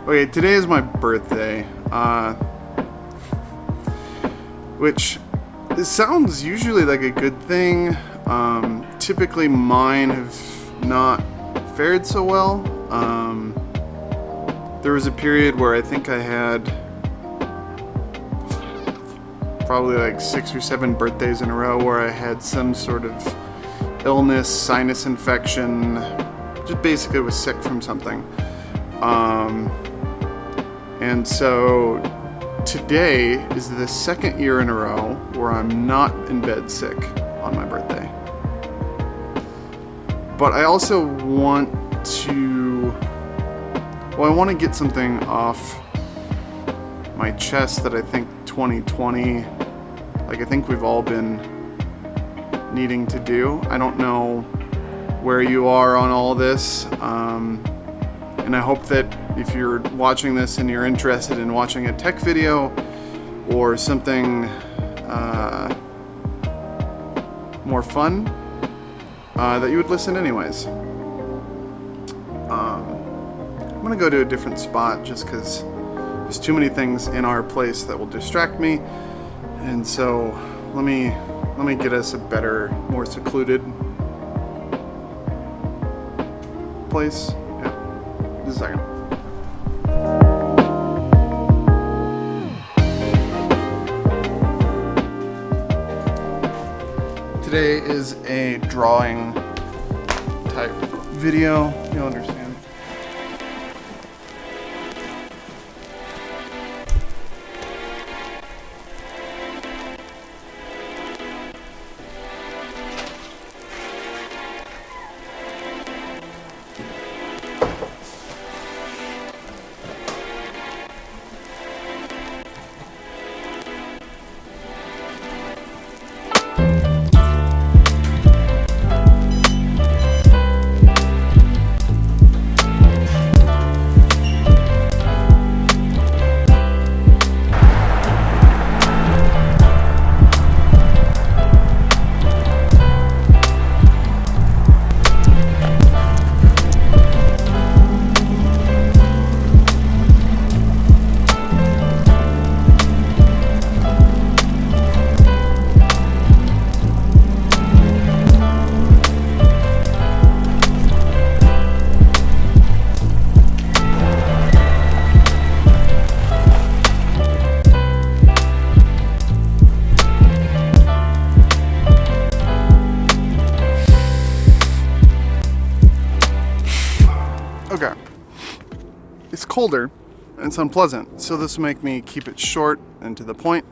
Okay, today is my birthday, which it sounds usually like a good thing. Typically mine have not fared so well. There was a period where I think I had probably like 6 or 7 birthdays in a row where I had some sort of illness, sinus infection, just basically was sick from something. And so today is the second year in a row where I'm not in bed sick on my birthday. But I also want to get something off my chest that I think 2020, I think we've all been needing to do. I don't know where you are on all this, and I hope that if you're watching this and you're interested in watching a tech video or something more fun, that you would listen anyways. I'm gonna go to a different spot just because there's too many things in our place that will distract me, and so let me get us a better, more secluded place. Yeah, just a second. Today is a drawing type video, you'll understand. Okay, it's colder and it's unpleasant, so this will make me keep it short and to the point.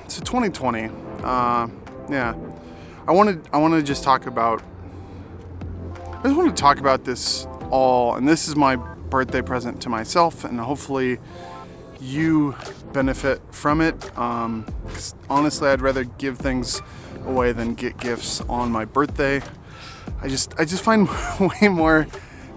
So 2020, yeah, I want to just talk about. I just want to talk about this all, and this is my birthday present to myself, and hopefully you benefit from it. 'Cause honestly, I'd rather give things away than get gifts on my birthday. I just find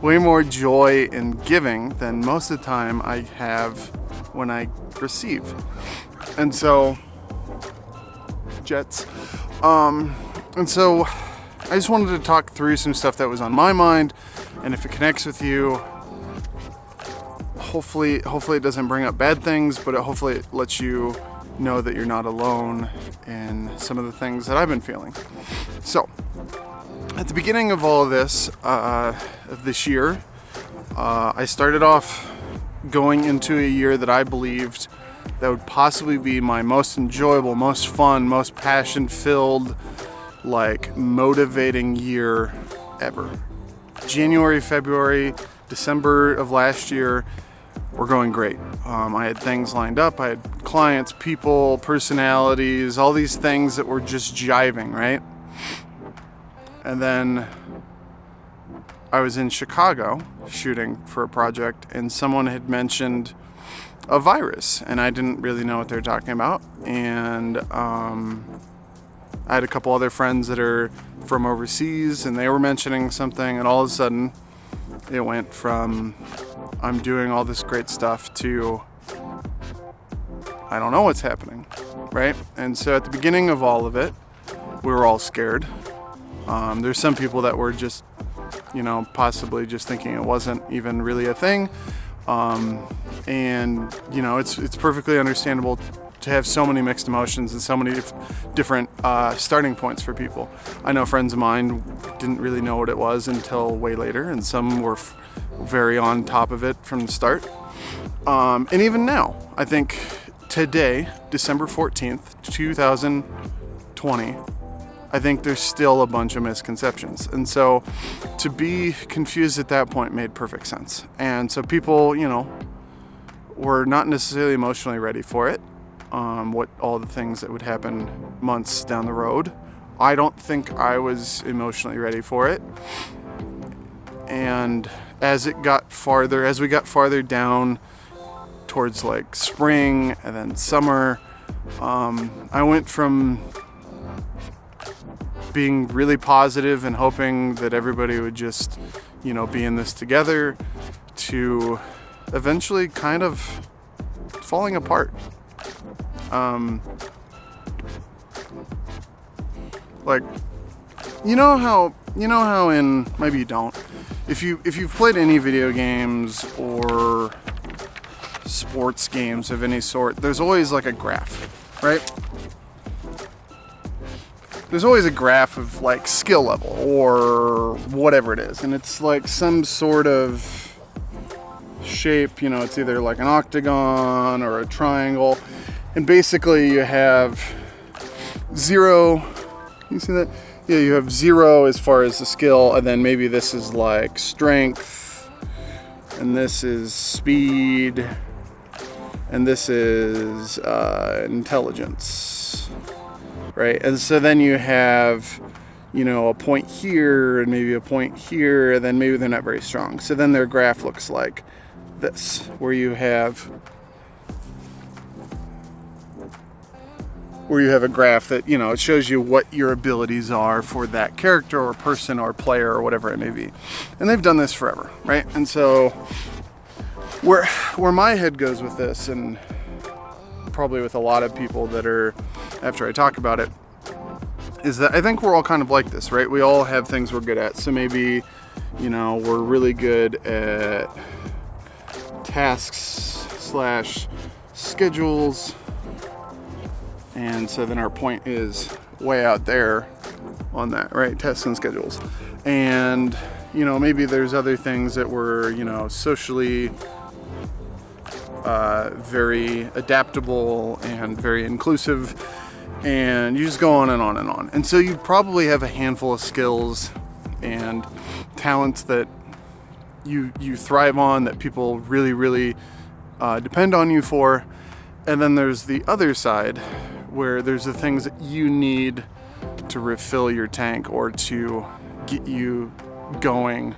way more joy in giving than most of the time I have when I receive. And so jets. And so I just wanted to talk through some stuff that was on my mind, and if it connects with you, hopefully it doesn't bring up bad things, but hopefully it lets you know that you're not alone in some of the things that I've been feeling. So at the beginning of all of this, of this year, I started off going into a year that I believed that would possibly be my most enjoyable, most fun, most passion-filled, motivating year ever. January, February, December of last year were going great. I had things lined up. I had clients, people, personalities, all these things that were just jiving, right? And then I was in Chicago shooting for a project, and someone had mentioned a virus, and I didn't really know what they were talking about. And I had a couple other friends that are from overseas, and they were mentioning something, and all of a sudden it went from I'm doing all this great stuff to I don't know what's happening, right? And so at the beginning of all of it, we were all scared. There's some people that were just possibly just thinking it wasn't even really a thing. And it's perfectly understandable to have so many mixed emotions and so many different starting points for people. I know friends of mine didn't really know what it was until way later, and some were very on top of it from the start. And even now, I think today, December 14th, 2020, I think there's still a bunch of misconceptions. And so to be confused at that point made perfect sense. And so people, were not necessarily emotionally ready for it. What all the things that would happen months down the road. I don't think I was emotionally ready for it. And as we got farther down towards like spring and then summer, I went from being really positive and hoping that everybody would just, be in this together, to eventually kind of falling apart. Like, you know how in, maybe you don't, if you've played any video games or sports games of any sort, there's always like a graph, right? There's always a graph of like skill level or whatever it is, and it's like some sort of shape, it's either like an octagon or a triangle, and basically you have 0. You see that? Yeah, you have 0 as far as the skill, and then maybe this is like strength, and this is speed, and this is intelligence, right? And so then you have, a point here and maybe a point here, and then maybe they're not very strong. So then their graph looks like this, where you have a graph that, it shows you what your abilities are for that character or person or player or whatever it may be. And they've done this forever, right? And so where my head goes with this, and probably with a lot of people that are, after I talk about it, is that I think we're all kind of like this, right? We all have things we're good at. So maybe, we're really good at tasks/schedules, and so then our point is way out there on that, right? Tasks and schedules. And maybe there's other things that we're socially very adaptable and very inclusive, and you just go on and on and on. And so you probably have a handful of skills and talents that you thrive on, that people really, really depend on you for. And then there's the other side, where there's the things that you need to refill your tank or to get you going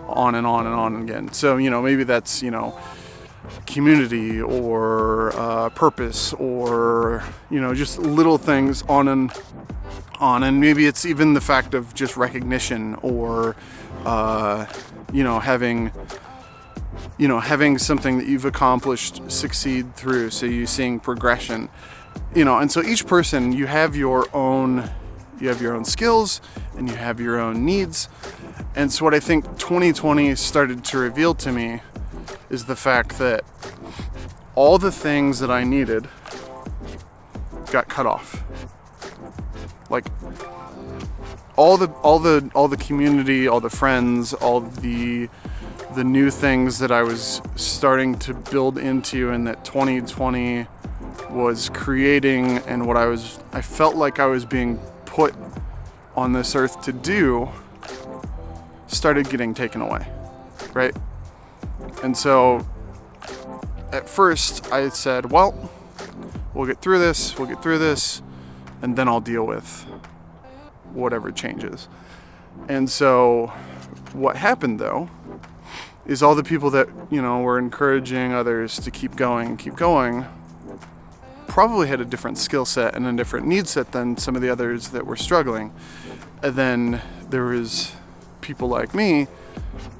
on and on and on again. So, maybe that's, community or purpose, or, just little things on and on. And maybe it's even the fact of just recognition, or, having something that you've accomplished succeed through. So you're seeing progression, and so each person, you have your own skills and you have your own needs. And so what I think 2020 started to reveal to me is the fact that all the things that I needed got cut off. Like all the community, all the friends, all the new things that I was starting to build into, and that 2020 was creating, and what I felt like I was being put on this earth to do, started getting taken away, right? And so at first I said, well, we'll get through this, and then I'll deal with whatever changes. And so what happened though is all the people that, were encouraging others to keep going, probably had a different skill set and a different need set than some of the others that were struggling. And then there was people like me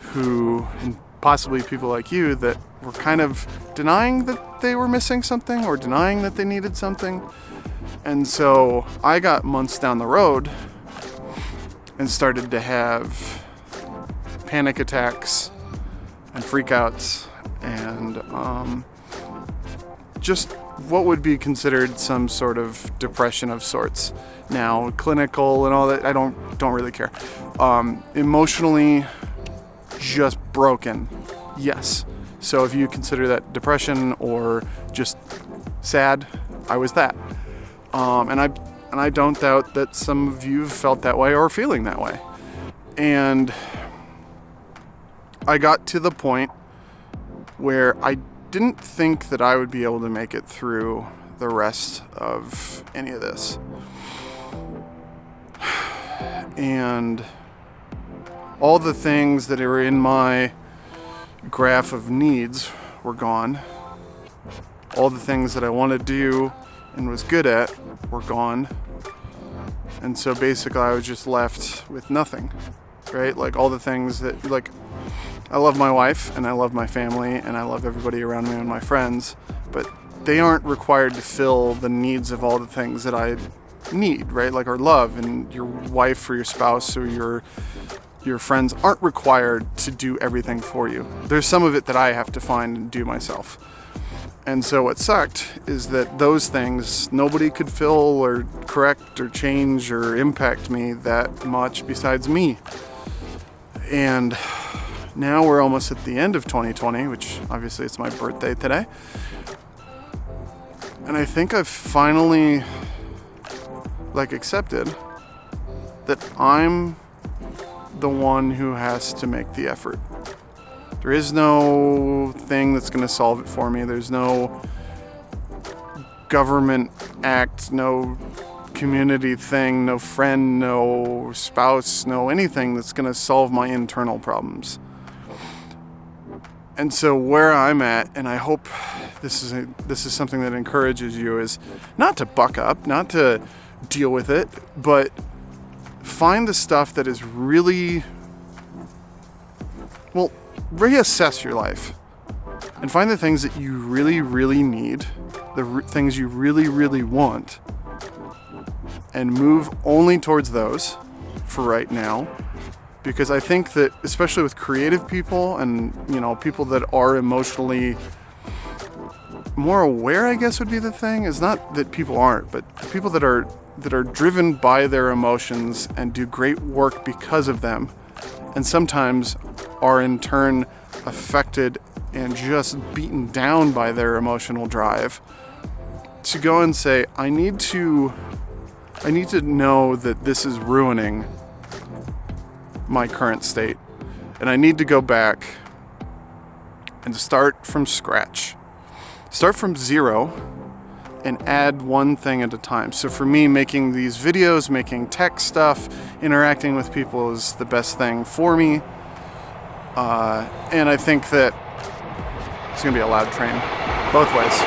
who, and possibly people like you, that were kind of denying that they were missing something or denying that they needed something. And so I got months down the road and started to have panic attacks and freakouts and just what would be considered some sort of depression of sorts. Now, clinical and all that, I don't really care. Emotionally just broken, yes. So if you consider that depression or just sad, I was that. And I don't doubt that some of you have felt that way or are feeling that way. And I got to the point where I didn't think that I would be able to make it through the rest of any of this. And all the things that are in my graph of needs were gone. All the things that I wanted to do and was good at were gone. And so basically I was just left with nothing, right? Like all the things that, like, I love my wife and I love my family and I love everybody around me and my friends, but they aren't required to fill the needs of all the things that I need, right? Like our love, and your wife or your spouse or your friends aren't required to do everything for you. There's some of it that I have to find and do myself. And so what sucked is that those things, nobody could fill or correct or change or impact me that much besides me. And now we're almost at the end of 2020, which obviously it's my birthday today. And I think I've finally accepted that I'm the one who has to make the effort. There is no thing that's going to solve it for me. There's no government act, no community thing, no friend, no spouse, no anything that's going to solve my internal problems. And so where I'm at, and I hope this is something that encourages you, is not to buck up, not to deal with it, but find the stuff that is really, well, reassess your life and find the things that you really, really need, the things you really, really want, and move only towards those for right now. Because I think that, especially with creative people and, people that are emotionally more aware, I guess would be the thing. It's not that people aren't, but the people that are driven by their emotions and do great work because of them, and sometimes are in turn affected and just beaten down by their emotional drive, to go and say, I need to know that this is ruining my current state, and I need to go back and start from scratch, start from zero, and add one thing at a time. So for me, making these videos, making tech stuff, interacting with people is the best thing for me, and I think that it's gonna be a loud train both ways.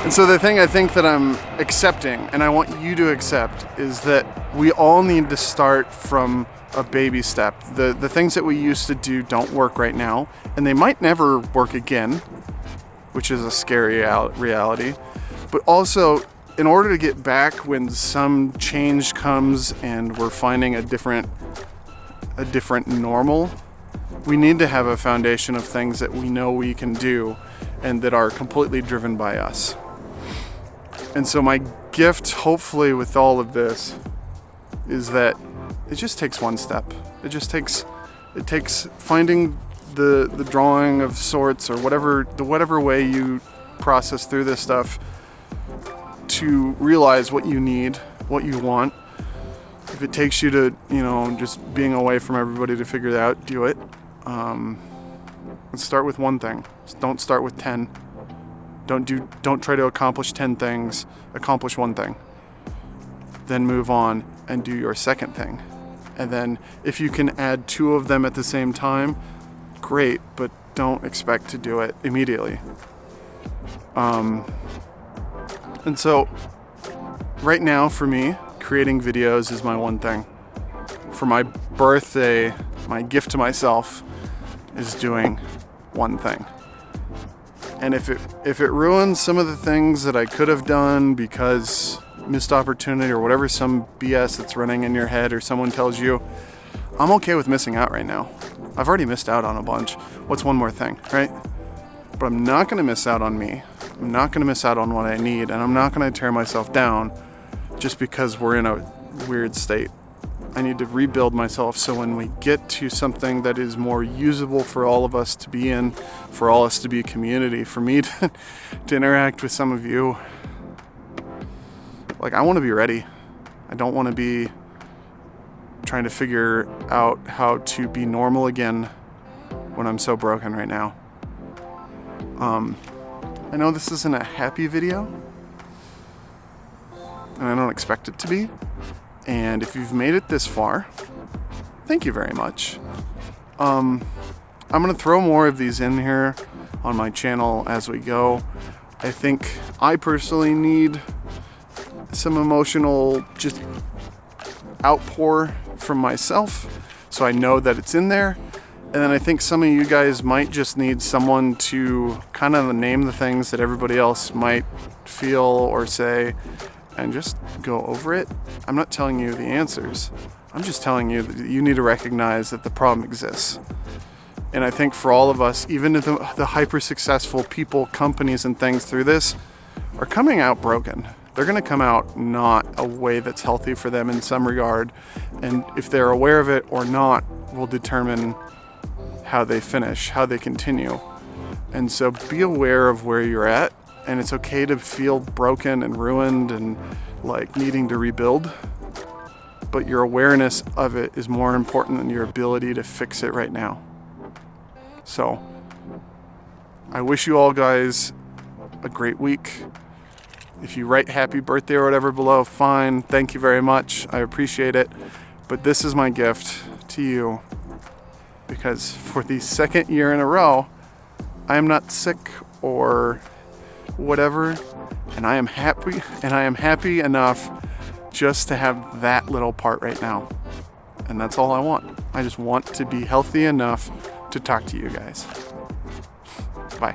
And so the thing I think that I'm accepting, and I want you to accept, is that we all need to start from a baby step. The things that we used to do don't work right now, and they might never work again, which is a scary reality. But also, in order to get back when some change comes and we're finding a different normal, we need to have a foundation of things that we know we can do and that are completely driven by us. And so my gift, hopefully, with all of this is that it just takes one step. It takes finding the drawing of sorts, or whatever way you process through this stuff, to realize what you need, what you want. If it takes you to, just being away from everybody to figure it out, do it. Let's start with one thing. Don't start with 10. Don't try to accomplish 10 things. Accomplish one thing. Then move on and do your second thing. And then if you can add 2 of them at the same time, great, but don't expect to do it immediately. And so right now for me, creating videos is my one thing. For my birthday, my gift to myself is doing one thing. And if it ruins some of the things that I could have done because missed opportunity or whatever, some BS that's running in your head or someone tells you, I'm okay with missing out right now. I've already missed out on a bunch. What's one more thing, right? But I'm not gonna miss out on me. I'm not gonna miss out on what I need, and I'm not gonna tear myself down just because we're in a weird state. I need to rebuild myself so when we get to something that is more usable for all of us to be in, for all us to be a community, for me to interact with some of you, like, I want to be ready. I don't want to be trying to figure out how to be normal again when I'm so broken right now. I know this isn't a happy video, and I don't expect it to be. And if you've made it this far, thank you very much. I'm gonna throw more of these in here on my channel as we go. I think I personally need some emotional just outpour from myself, so I know that it's in there. And then I think some of you guys might just need someone to kind of name the things that everybody else might feel or say, and just go over it. I'm not telling you the answers. I'm just telling you that you need to recognize that the problem exists. And I think for all of us, even the hyper successful people, companies, and things through this are coming out broken. They're gonna come out not a way that's healthy for them in some regard. And if they're aware of it or not will determine how they finish, how they continue. And so be aware of where you're at. And it's okay to feel broken and ruined and like needing to rebuild, but your awareness of it is more important than your ability to fix it right now. So I wish you all guys a great week. If you write happy birthday or whatever below, fine. Thank you very much. I appreciate it. But this is my gift to you, because for the second year in a row, I am not sick or whatever, and I am happy enough just to have that little part right now. And that's all I want. I just want to be healthy enough to talk to you guys. Bye.